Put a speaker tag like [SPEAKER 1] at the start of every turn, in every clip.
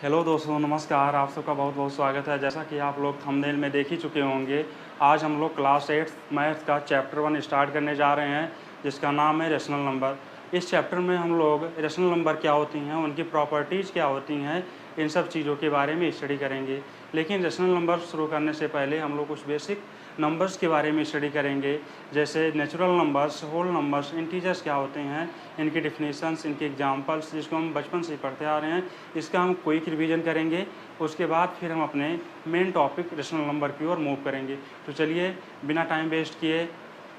[SPEAKER 1] Hello दोस्तों, नमस्कार। आप सबका बहुत बहुत स्वागत है। जैसा कि आप लोग थंबनेल में देख ही चुके होंगे, आज हम लोग क्लास 8 मैथ्स का चैप्टर 1 स्टार्ट करने जा रहे हैं, जिसका नाम है रेशनल नंबर। इस चैप्टर में हम लोग रेशनल नंबर क्या होती हैं, उनकी प्रॉपर्टीज़ क्या होती हैं, इन सब चीज़ों के बारे में स्टडी करेंगे। लेकिन रेशनल नंबर शुरू करने से पहले हम लोग कुछ बेसिक नंबर्स के बारे में स्टडी करेंगे, जैसे natural numbers, whole numbers, integers क्या होते हैं, इनकी डिफिनीशंस, इनके एग्जांपल्स, जिसको हम बचपन से पढ़ते आ रहे हैं, इसका हम क्विक रिवीजन करेंगे। उसके बाद फिर हम अपने मेन टॉपिक रेशनल नंबर की ओर मूव करेंगे। तो चलिए बिना टाइम वेस्ट किए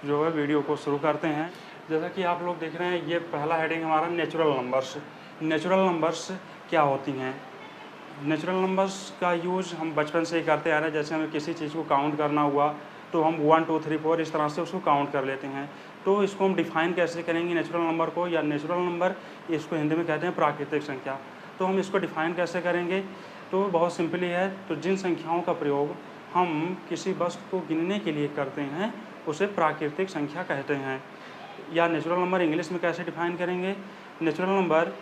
[SPEAKER 1] जो है वीडियो को शुरू करते हैं। जैसा कि आप लोग देख रहे हैं, ये पहला हेडिंग हमारा नेचुरल नंबर्स। नेचुरल नंबर्स क्या होती हैं? नेचुरल नंबर्स का यूज़ हम बचपन से ही करते आ रहे हैं। जैसे हमें किसी चीज़ को काउंट करना हुआ तो हम 1 2 3 4 इस तरह से उसको काउंट कर लेते हैं। तो इसको हम डिफ़ाइन कैसे करेंगे नेचुरल नंबर को, या नेचुरल नंबर इसको हिंदी में कहते हैं प्राकृतिक संख्या। तो हम इसको डिफ़ाइन कैसे करेंगे? तो बहुत सिंपली है। तो जिन संख्याओं का प्रयोग हम किसी वस्तु को गिनने के लिए करते हैं उसे प्राकृतिक संख्या कहते हैं। या नेचुरल नंबर इंग्लिश में कैसे डिफ़ाइन करेंगे? Natural number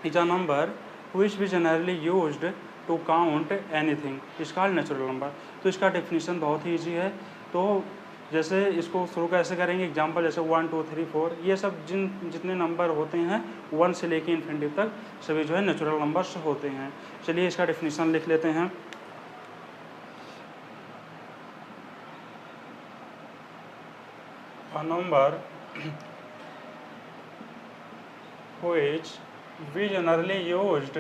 [SPEAKER 1] is a number which we generally used to count anything is called natural number। तो इसका डेफिनेशन बहुत ही ईजी है। तो जैसे इसको शुरू कैसे करेंगे? एग्जांपल जैसे 1 2 3 4 ये सब जितने नंबर होते हैं 1 से लेके इन्फिनिटी तक सभी जो है नेचुरल नंबर्स होते हैं। चलिए इसका डेफिनेशन लिख लेते हैं। A number which we generally used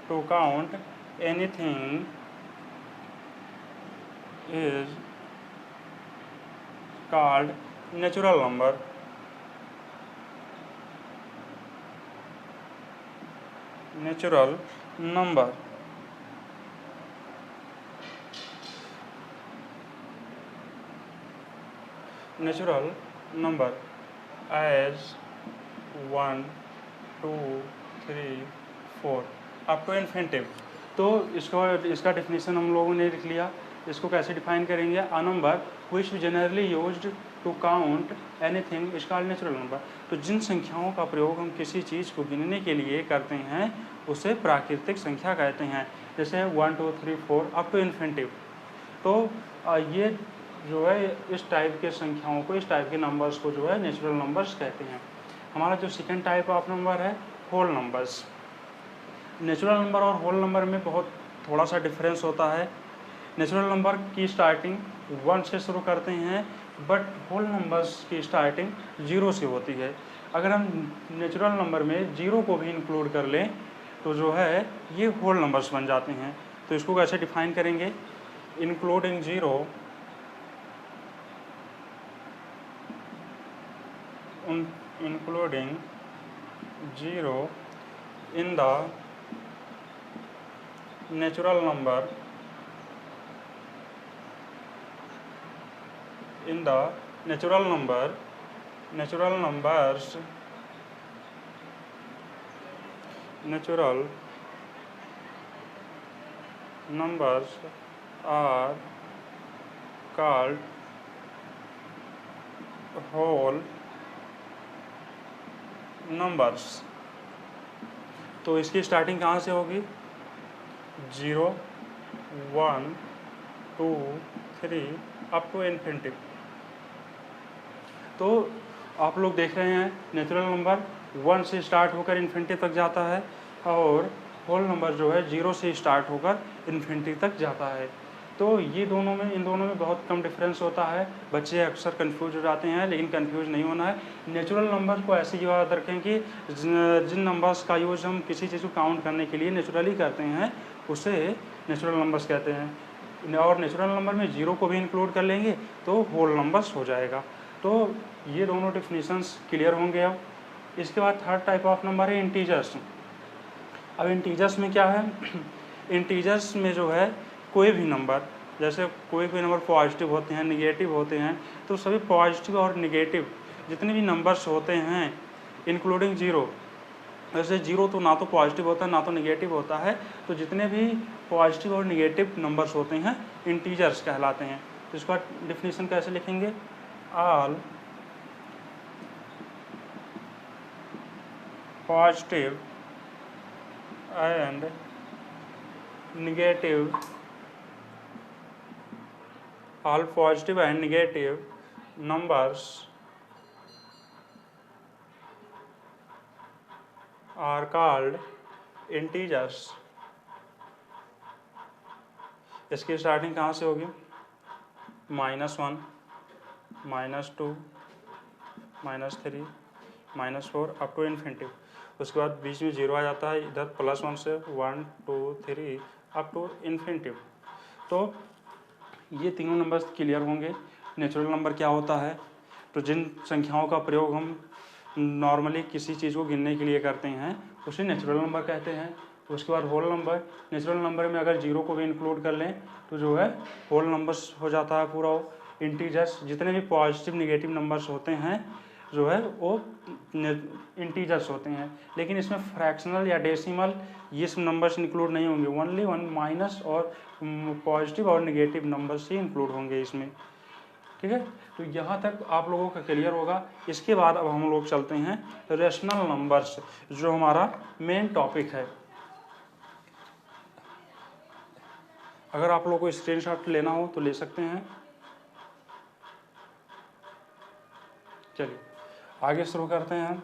[SPEAKER 1] to count anything is called natural number। Natural number as 1 2 3 4 up to infinitive. तो इसका डेफिनेशन हम लोगों ने लिख लिया। इसको कैसे डिफाइन करेंगे? A number which generally used to count anything is called natural number. तो जिन संख्याओं का प्रयोग हम किसी चीज़ को गिनने के लिए करते हैं उसे प्राकृतिक संख्या कहते हैं। जैसे 1 2 3 4 अप टू इन्फिनिटिव। तो ये जो है इस टाइप के संख्याओं को, इस टाइप के नंबर्स को जो है नेचुरल नंबर्स कहते हैं। हमारा जो सेकेंड टाइप ऑफ नंबर है होल नंबर्स। नेचुरल नंबर और होल नंबर में बहुत थोड़ा सा डिफरेंस होता है। नेचुरल नंबर की स्टार्टिंग 1 से शुरू करते हैं, बट होल नंबर्स की स्टार्टिंग 0 से होती है। अगर हम नेचुरल नंबर में 0 को भी इंक्लूड कर लें तो जो है ये होल नंबर्स बन जाते हैं। तो इसको कैसे डिफाइन करेंगे? Including 0 in the natural numbers are called whole numbers। तो इसकी स्टार्टिंग कहाँ से होगी? 0 1 2 3 अप टू इन्फिनिटी। तो आप लोग देख रहे हैं नेचुरल नंबर 1 से स्टार्ट होकर इन्फिनिटी तक जाता है और होल नंबर जो है 0 से स्टार्ट होकर इन्फिनिटी तक जाता है। तो इन दोनों में बहुत कम डिफरेंस होता है। बच्चे अक्सर कंफ्यूज हो जाते हैं, लेकिन कंफ्यूज नहीं होना है। नेचुरल नंबर को ऐसे याद रखें कि जिन नंबर्स का यूज़ हम किसी चीज़ को काउंट करने के लिए नेचुरली करते हैं उसे नेचुरल नंबर्स कहते हैं। और नेचुरल नंबर में 0 को भी इंक्लूड कर लेंगे तो होल नंबर्स हो जाएगा। तो ये दोनों डिफिनीशंस क्लियर होंगे। अब इसके बाद थर्ड टाइप ऑफ नंबर है इंटीजर्स। अब इंटीजर्स में क्या है? इंटीजर्स में जो है कोई भी नंबर, जैसे कोई भी नंबर पॉजिटिव होते हैं, निगेटिव होते हैं, तो सभी पॉजिटिव और निगेटिव जितने भी नंबर्स होते हैं इंक्लूडिंग 0, वैसे जीरो तो ना तो पॉजिटिव होता है ना तो निगेटिव होता है, तो जितने भी पॉजिटिव और निगेटिव नंबर्स होते हैं इंटीजर्स कहलाते हैं। तो इसका डिफिनीशन कैसे लिखेंगे, all positive and negative, all positive and negative numbers are called integers। इसकी स्टार्टिंग कहाँ से होगी, -1, -2, -3, -4 अप टू इन्फिनिटी। उसके बाद बीच में जीरो आ जाता है, इधर +1 से 1 2 3 अप टू इन्फिनिटी। तो ये तीनों नंबर्स क्लियर होंगे। नेचुरल नंबर क्या होता है, तो जिन संख्याओं का प्रयोग हम नॉर्मली किसी चीज़ को गिनने के लिए करते हैं उसे नेचुरल नंबर कहते हैं। उसके बाद होल नंबर, नेचुरल नंबर में अगर जीरो को भी इंक्लूड कर लें तो जो है होल नंबर्स हो जाता है पूरा। इंटीजर्स, जितने भी पॉजिटिव निगेटिव नंबर्स होते हैं जो है वो इंटीजर्स होते हैं, लेकिन इसमें फ्रैक्शनल या डेसिमल ये सब नंबर्स इंक्लूड नहीं होंगे, ओनली माइनस और पॉजिटिव और निगेटिव नंबर्स ही इंक्लूड होंगे इसमें। ठीक है, तो यहाँ तक आप लोगों का क्लियर होगा। इसके बाद अब हम लोग चलते हैं रेशनल नंबर्स, जो हमारा मेन टॉपिक है। अगर आप लोगों को स्क्रीनशॉट लेना हो तो ले सकते हैं। चलिए आगे शुरू करते हैं हम।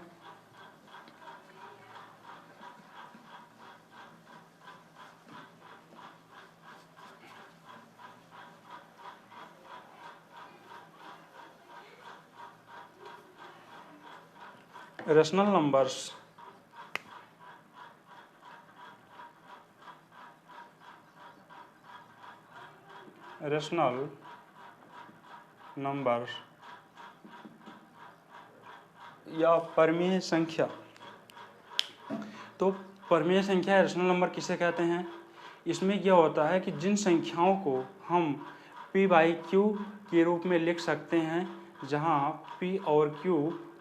[SPEAKER 1] रेशनल नंबर्स, रेशनल नंबर या परमीय संख्या। तो परमीय संख्या रेशनल नंबर किसे कहते हैं, इसमें क्या होता है कि जिन संख्याओं को हम p/q के रूप में लिख सकते हैं, जहां p और q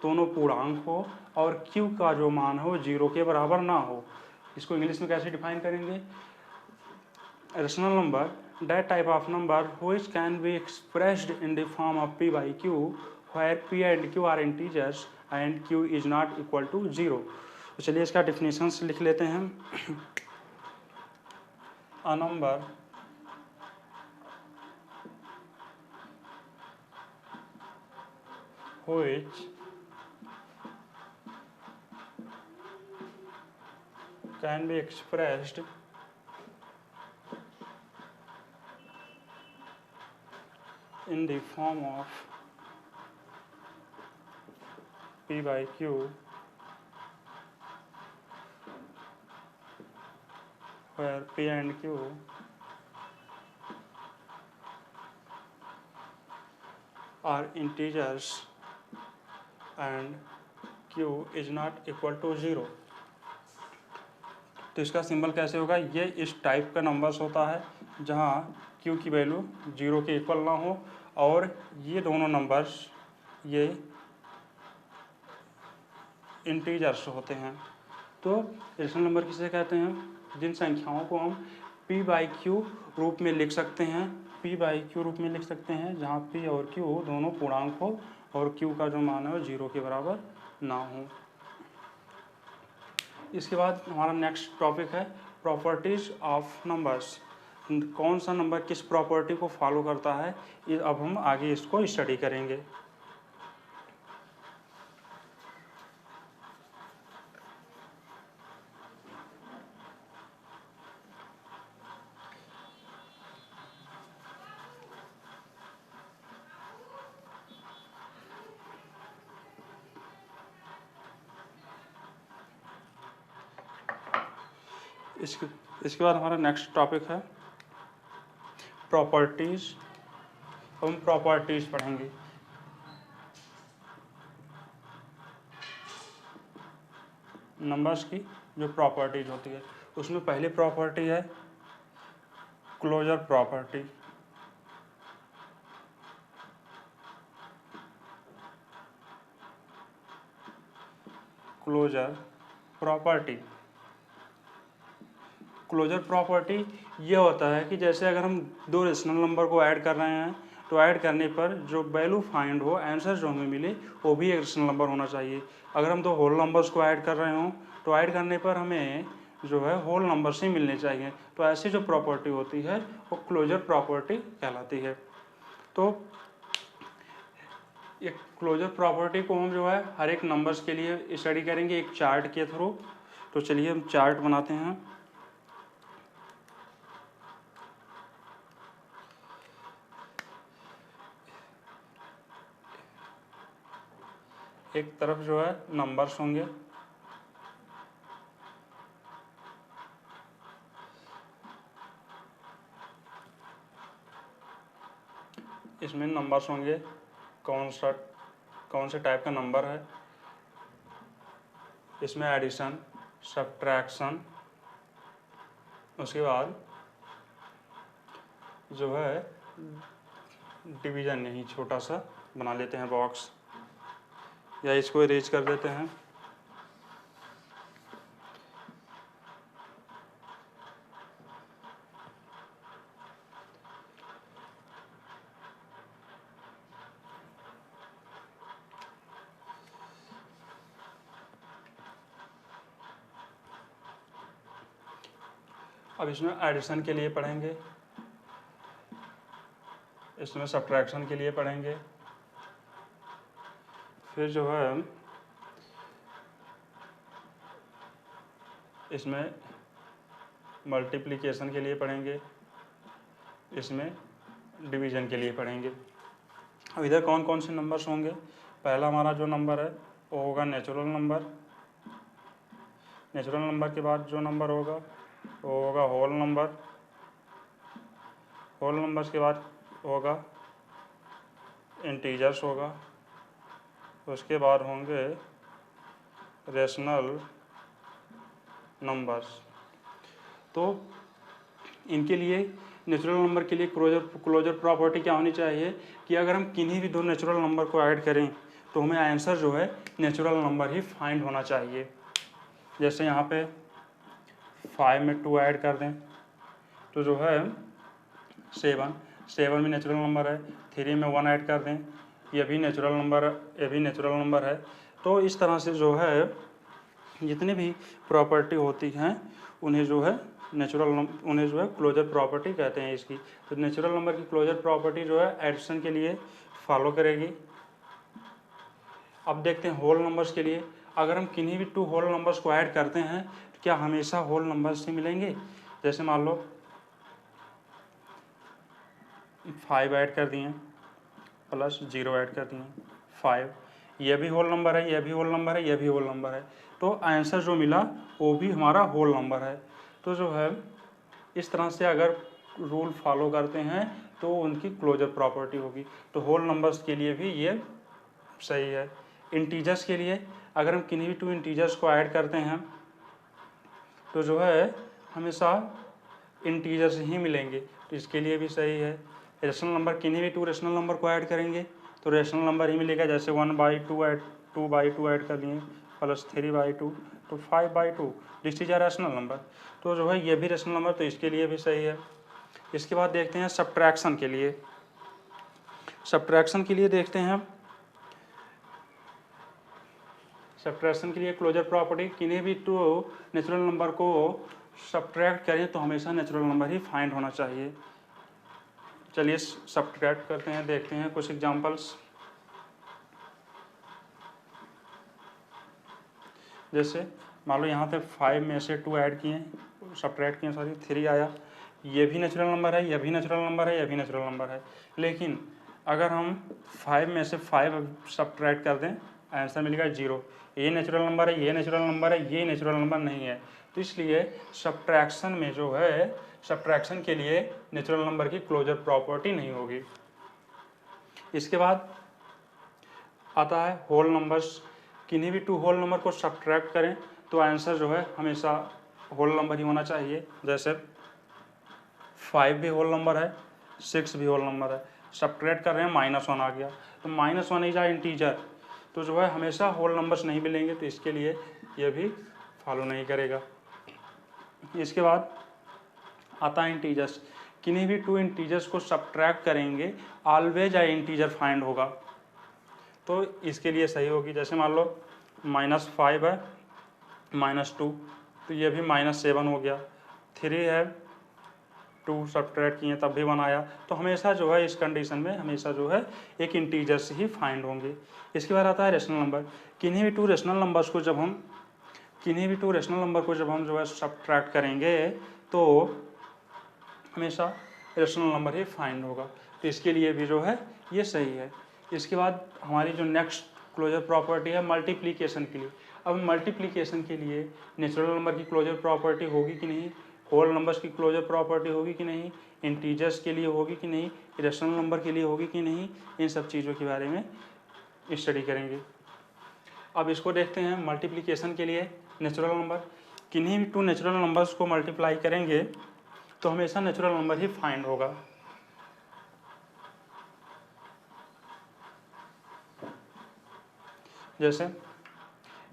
[SPEAKER 1] दोनों पूर्णांक हो और q का जो मान हो जीरो के बराबर ना हो। इसको इंग्लिश में कैसे डिफाइन करेंगे, rational number that type of number which can be expressed in the form of p/q where p and q are integers and q is not equal to 0। तो चलिए इसका डिफिनेशंस लिख लेते हैं हम। a number which can be expressed in the form of p/q where p and q are integers and q is not equal to 0। तो इसका symbol कैसे होगा, ये इस टाइप का नंबर्स होता है जहाँ q की वैल्यू 0 के इक्वल ना हो, और ये दोनों नंबर्स ये इंटीजर्स होते हैं। तो रेशनल नंबर किसे कहते हैं, जिन संख्याओं को हम p/q रूप में लिख सकते हैं, p/q रूप में लिख सकते हैं जहाँ p और q दोनों पूर्णांक हो और q का जो मान है वो 0 के बराबर ना हो। इसके बाद हमारा नेक्स्ट टॉपिक है प्रॉपर्टीज ऑफ नंबर्स। कौन सा नंबर किस प्रॉपर्टी को फॉलो करता है, ये अब हम आगे इसको स्टडी करेंगे। इसके बाद हमारा नेक्स्ट टॉपिक है प्रॉपर्टीज। हम प्रॉपर्टीज पढ़ेंगे। नंबर्स की जो प्रॉपर्टीज होती है, उसमें पहली प्रॉपर्टी है closure property. Closure property, closure property ये होता है कि जैसे अगर हम दो रेशनल नंबर को ऐड कर रहे हैं तो ऐड करने पर जो वैल्यू फाइंड हो, आंसर जो हमें मिले वो भी एक रेशनल नंबर होना चाहिए। अगर हम दो होल नंबर्स को ऐड कर रहे हों तो ऐड करने पर हमें जो है होल नंबर्स ही मिलने चाहिए। तो ऐसी जो प्रॉपर्टी होती है वो क्लोजर प्रॉपर्टी कहलाती है। तो एक क्लोजर प्रॉपर्टी को हम जो है हर एक नंबर्स के लिए स्टडी करेंगे एक चार्ट के थ्रू। तो चलिए हम चार्ट बनाते हैं। एक तरफ जो है नंबर्स होंगे, इसमें नंबर्स होंगे कौन से टाइप का नंबर है, इसमें एडिशन, सब्ट्रैक्शन, उसके बाद जो है डिवीज़न, यही छोटा सा बना लेते हैं बॉक्स या इसको इरेज कर देते हैं। अब इसमें एडिशन के लिए पढ़ेंगे, इसमें सब्ट्रैक्शन के लिए पढ़ेंगे, फिर जो है इसमें मल्टीप्लिकेशन के लिए पढ़ेंगे, इसमें डिवीज़न के लिए पढ़ेंगे। अब इधर कौन कौन से नंबर्स होंगे, पहला हमारा जो नंबर है वो होगा नेचुरल नंबर। नेचुरल नंबर के बाद जो नंबर होगा वो होगा होल नंबर। होल नंबर्स के बाद होगा इंटीजर्स होगा। उसके बाद होंगे रेशनल नंबर्स। तो इनके लिए नेचुरल नंबर के लिए क्लोजर प्रॉपर्टी क्या होनी चाहिए कि अगर हम किन्हीं भी दो नेचुरल नंबर को ऐड करें तो हमें आंसर जो है नेचुरल नंबर ही फाइंड होना चाहिए। जैसे यहाँ पे 5 में 2 ऐड कर दें तो जो है 7 भी नेचुरल नंबर है। 3 में 1 ऐड कर दें, ये भी नेचुरल नंबर है। तो इस तरह से जो है जितनी भी प्रॉपर्टी होती हैं उन्हें जो है क्लोजर प्रॉपर्टी कहते हैं इसकी। तो नेचुरल नंबर की क्लोजर प्रॉपर्टी जो है एडिशन के लिए फॉलो करेगी। अब देखते हैं होल नंबर्स के लिए, अगर हम किन्हीं भी 2 होल नंबर्स को ऐड करते हैं तो क्या हमेशा होल नंबर्स ही मिलेंगे। जैसे मान लो 5 ऐड कर दिए प्लस 0 ऐड कर दिए 5, ये भी होल नंबर है, ये भी होल नंबर है, ये भी होल नंबर है। तो आंसर जो मिला वो भी हमारा होल नंबर है। तो जो है इस तरह से अगर रूल फॉलो करते हैं तो उनकी क्लोजर प्रॉपर्टी होगी। तो होल नंबर्स के लिए भी ये सही है। इंटीजर्स के लिए अगर हम किन्हीं भी 2 इंटीजर्स को ऐड करते हैं तो जो है हमेशा इंटीजर्स ही मिलेंगे, तो इसके लिए भी सही है। रेशनल नंबर किन्हीं भी 2 रेशनल नंबर को ऐड करेंगे तो रेशनल नंबर ही मिलेगा। जैसे 1/2 ऐड कर दिए प्लस 3/2 तो 5/2, this is a rational number. तो जो है ये भी रेशनल नंबर, तो इसके लिए भी सही है। इसके बाद देखते हैं सब्ट्रैक्शन के लिए। सब्ट्रैक्शन के लिए देखते हैं, सब्ट्रैक्शन के लिए क्लोजर प्रॉपर्टी किन्हीं भी 2 नेचुरल नंबर को सब्ट्रैक्ट करें तो हमेशा नेचुरल नंबर ही फाइंड होना चाहिए। चलिए सब्ट्रैक्ट करते हैं, देखते हैं कुछ एग्जांपल्स। जैसे मान लो यहाँ पे 5 में से 2 ऐड किए, सब्ट्रैक्ट किए, सॉरी 3 आया। ये भी नेचुरल नंबर है, ये भी नेचुरल नंबर है, ये भी नेचुरल नंबर है। लेकिन अगर हम 5 में से 5 सब्ट्रैक्ट कर दें आंसर मिलेगा 0। ये नेचुरल नंबर है, ये नेचुरल नंबर है, ये नेचुरल नंबर नहीं है। तो इसलिए सब्ट्रैक्शन में जो है सब्ट्रैक्शन के लिए नेचुरल नंबर की क्लोजर प्रॉपर्टी नहीं होगी। इसके बाद आता है होल नंबर्स। किन्हीं भी 2 होल नंबर को सब्ट्रैक्ट करें तो आंसर जो है हमेशा होल नंबर ही होना चाहिए। जैसे 5 भी होल नंबर है, 6 भी होल नंबर है। सब्ट्रैक्ट कर रहे हैं -1 आ गया, तो -1 इज अ इंटीजर, तो जो है हमेशा होल नंबर्स नहीं मिलेंगे। तो इसके लिए ये भी फॉलो नहीं करेगा। इसके बाद आता है इंटीजर्स। किन्हीं भी टू इंटीजर्स को सब्ट्रैक्ट करेंगे ऑलवेज आई इंटीजर फाइंड होगा। तो इसके लिए सही होगी, जैसे मान लो -5 है -2, तो ये भी -7 हो गया। 3 है 2 सब्ट्रैक्ट किए तब भी 1 आया। तो हमेशा जो है इस कंडीशन में हमेशा जो है एक इंटीजर्स ही फाइंड होंगे। इसके बाद आता है रेशनल नंबर। किन्हीं भी टू रेशनल नंबर्स को जब हम जो है सब्ट्रैक्ट करेंगे तो हमेशा रेशनल नंबर ही फाइंड होगा। तो इसके लिए भी जो है ये सही है। इसके बाद हमारी जो नेक्स्ट क्लोजर प्रॉपर्टी है मल्टीप्लिकेशन के लिए। अब मल्टीप्लिकेशन के लिए नेचुरल नंबर की क्लोजर प्रॉपर्टी होगी कि नहीं, होल नंबर्स की क्लोजर प्रॉपर्टी होगी कि नहीं, इंटीजर्स के लिए होगी कि नहीं, रेशनल नंबर के लिए होगी कि नहीं, इन सब चीज़ों के बारे में स्टडी करेंगे। अब इसको देखते हैं मल्टीप्लिकेशन के लिए नेचुरल नंबर। किन्हीं भी टू नेचुरल नंबर्स को मल्टीप्लाई करेंगे तो हमेशा नेचुरल नंबर ही फाइंड होगा। जैसे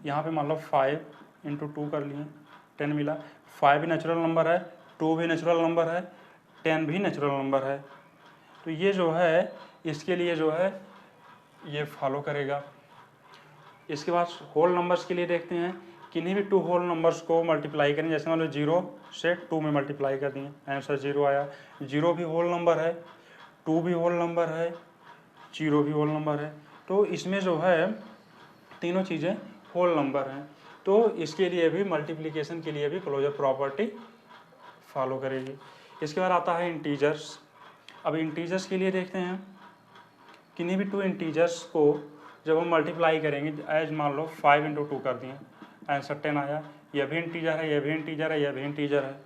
[SPEAKER 1] यहाँ पे मान लो 5 × 2 कर लिए 10 मिला। 5 भी नेचुरल नंबर है, 2 भी नेचुरल नंबर है, 10 भी नेचुरल नंबर है। तो ये जो है इसके लिए जो है ये फॉलो करेगा। इसके बाद होल नंबर्स के लिए देखते हैं। किन्हीं भी टू होल नंबर्स को मल्टीप्लाई करें, जैसे मान लो 0 से 2 में मल्टीप्लाई कर दिए, आंसर 0 आया। 0 भी होल नंबर है, 2 भी होल नंबर है, 0 भी होल नंबर है। तो इसमें जो है तीनों चीज़ें होल नंबर हैं। तो इसके लिए भी मल्टीप्लिकेशन के लिए भी क्लोजर प्रॉपर्टी फॉलो करेगी। इसके बाद आता है इंटीजर्स। अब इंटीजर्स के लिए देखते हैं। किन्हीं भी टू इंटीजर्स को जब हम मल्टीप्लाई करेंगे, एज मान लो 5 × 2 कर दिए, आंसर 10 आया। यह भी इंटीजर है, यह भी इंटीजर है, यह भी इंटीजर है।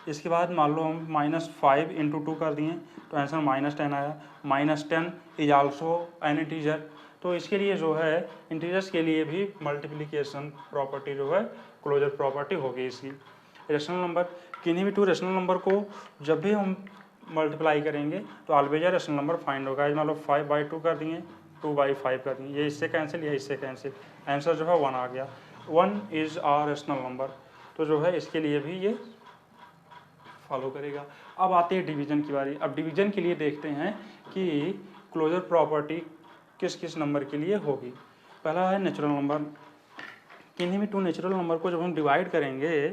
[SPEAKER 1] इसके बाद मान लो हम -5 × 2 कर दिए तो आंसर -10 आया। -10 इज आल्सो एन इंटीजर। तो इसके लिए जो है इंटीजर्स के लिए भी मल्टीप्लिकेशन प्रॉपर्टी जो है क्लोजर प्रॉपर्टी होगी इसकी। Rational number. किन्हीं भी टू रेशनल नंबर को जब भी हम मल्टीप्लाई करेंगे तो ऑलवेज रेशनल नंबर फाइंड होगा। मान लो 5/2 कर दिए, 2/5 कर दिए, ये इससे कैंसिल, ये इससे कैंसिल, आंसर जो है 1 आ गया। 1 इज़ आ रेशनल नंबर। तो जो है इसके लिए भी ये फॉलो करेगा। अब आते हैं डिवीजन की बारी। अब डिवीजन के लिए देखते हैं कि क्लोजर प्रॉपर्टी किस किस नंबर के लिए होगी। पहला है नेचुरल नंबर। किन्हीं भी टू नेचुरल नंबर को जब हम डिवाइड करेंगे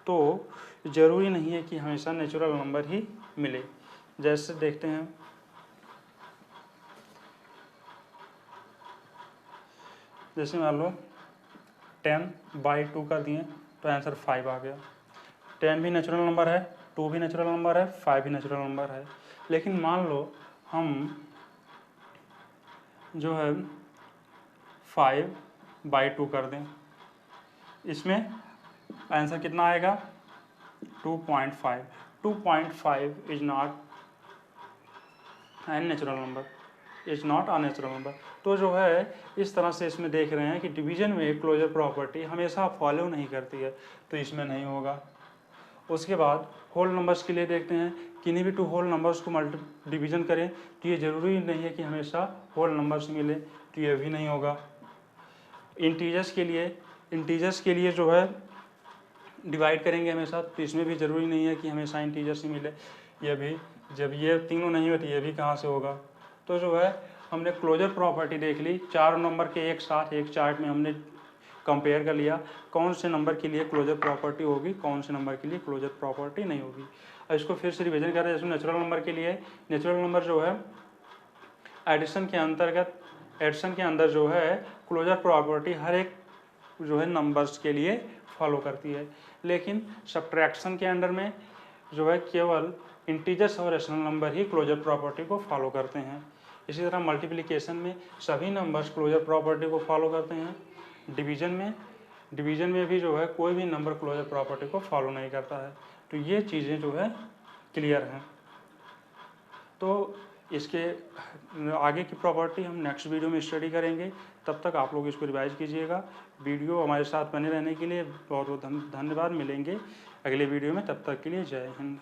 [SPEAKER 1] तो ज़रूरी नहीं है कि हमेशा नेचुरल नंबर ही मिले। जैसे देखते हैं, जैसे मान लो 10/2 कर दिए तो आंसर 5 आ गया। 10 भी नेचुरल नंबर है, 2 भी नेचुरल नंबर है, 5 भी नेचुरल नंबर है। लेकिन मान लो हम जो है 5/2 कर दें, इसमें आंसर कितना आएगा 2.5। 2.5 is not an natural number, is not a natural number. तो जो है इस तरह से इसमें देख रहे हैं कि डिवीजन में क्लोजर प्रॉपर्टी हमेशा फॉलो नहीं करती है, तो इसमें नहीं होगा। उसके बाद होल नंबर्स के लिए देखते हैं। किन्हीं भी टू होल नंबर्स को डिवीजन करें तो ये ज़रूरी नहीं है कि हमेशा होल नंबर्स मिले, तो ये भी नहीं होगा। इंटीजर्स के लिए जो है डिवाइड करेंगे हमेशा, तो इसमें भी ज़रूरी नहीं है कि हमेशा इंटीजर्स ही मिले। ये भी जब ये तीनों नहीं होती, ये भी कहाँ से होगा। तो जो है हमने क्लोजर प्रॉपर्टी देख ली, 4 नंबर के एक साथ एक चार्ट में हमने कंपेयर कर लिया कौन से नंबर के लिए क्लोजर प्रॉपर्टी होगी, कौन से नंबर के लिए क्लोजर प्रॉपर्टी नहीं होगी। अब इसको फिर से रिवीजन करें। जैसे नेचुरल नंबर के लिए, नेचुरल नंबर जो है एडिशन के अंदर जो है क्लोजर प्रॉपर्टी हर एक जो है नंबर्स के लिए फॉलो करती है। लेकिन सब्ट्रैक्शन के अंडर में जो है केवल इंटीजर्स और रेशनल नंबर ही क्लोजर प्रॉपर्टी को फॉलो करते हैं। इसी तरह मल्टीप्लिकेशन में सभी नंबर्स क्लोजर प्रॉपर्टी को फॉलो करते हैं। डिवीजन में भी जो है कोई भी नंबर क्लोजर प्रॉपर्टी को फॉलो नहीं करता है। तो ये चीज़ें जो है क्लियर हैं। तो इसके आगे की प्रॉपर्टी हम नेक्स्ट वीडियो में स्टडी करेंगे। तब तक आप लोग इसको रिवाइज कीजिएगा। वीडियो हमारे साथ बने रहने के लिए बहुत बहुत धन्यवाद। मिलेंगे अगले वीडियो में, तब तक के लिए जय हिंद।